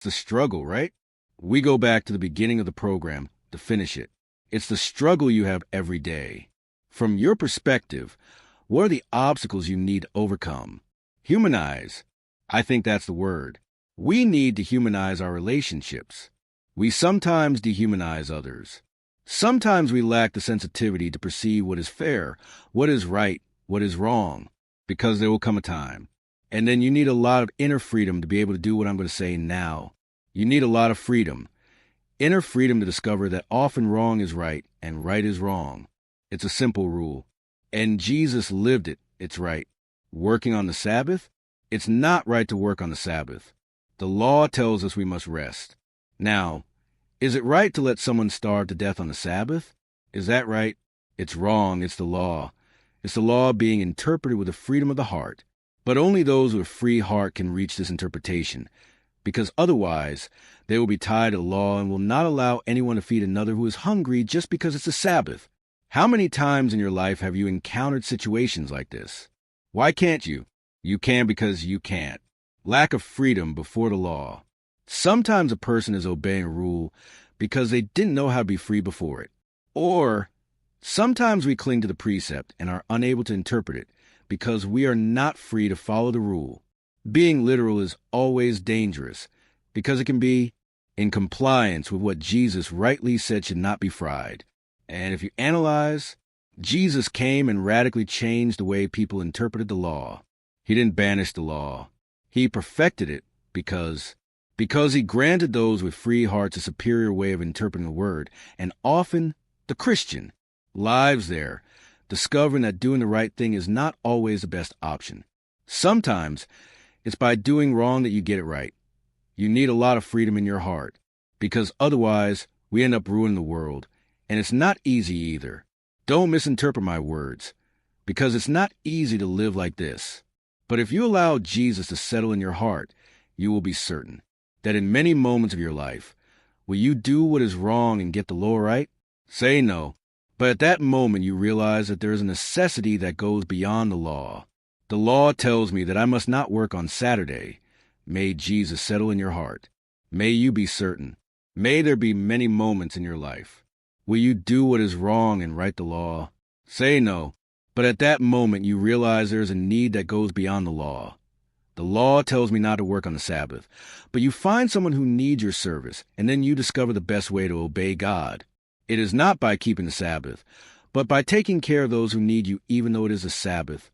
It's the struggle, right? We go back to the beginning of the program to finish it. It's the struggle you have every day. From your perspective, what are the obstacles you need to overcome? Humanize. I think that's the word. We need to humanize our relationships. We sometimes dehumanize others. Sometimes we lack the sensitivity to perceive what is fair, what is right, what is wrong, because there will come a time. And then you need a lot of inner freedom to be able to do what I'm going to say now. You need a lot of freedom. Inner freedom to discover that often wrong is right and right is wrong. It's a simple rule. And Jesus lived it. It's right. Working on the Sabbath? It's not right to work on the Sabbath. The law tells us we must rest. Now, is it right to let someone starve to death on the Sabbath? Is that right? It's wrong. It's the law. It's the law being interpreted with the freedom of the heart. But only those with a free heart can reach this interpretation, because otherwise they will be tied to the law and will not allow anyone to feed another who is hungry just because it's a Sabbath. How many times in your life have you encountered situations like this? Why can't you? You can because you can't. Lack of freedom before the law. Sometimes a person is obeying a rule because they didn't know how to be free before it. Or sometimes we cling to the precept and are unable to interpret it because we are not free to follow the rule. Being literal is always dangerous because it can be in compliance with what Jesus rightly said should not be fried. And if you analyze, Jesus came and radically changed the way people interpreted the law. He didn't banish the law. He perfected it because he granted those with free hearts a superior way of interpreting the word, and often the Christian lives there, discovering that doing the right thing is not always the best option. Sometimes it's by doing wrong that you get it right. You need a lot of freedom in your heart, because otherwise we end up ruining the world. And it's not easy either. Don't misinterpret my words, because it's not easy to live like this. But if you allow Jesus to settle in your heart, you will be certain that in many moments of your life, will you do what is wrong and get the law right? Say no. But at that moment, you realize that there is a necessity that goes beyond the law. The law tells me that I must not work on Saturday. May Jesus settle in your heart. May you be certain. May there be many moments in your life. Will you do what is wrong and write the law? Say no. But at that moment, you realize there is a need that goes beyond the law. The law tells me not to work on the Sabbath, but you find someone who needs your service, and then you discover the best way to obey God. It is not by keeping the Sabbath, but by taking care of those who need you even though it is a Sabbath,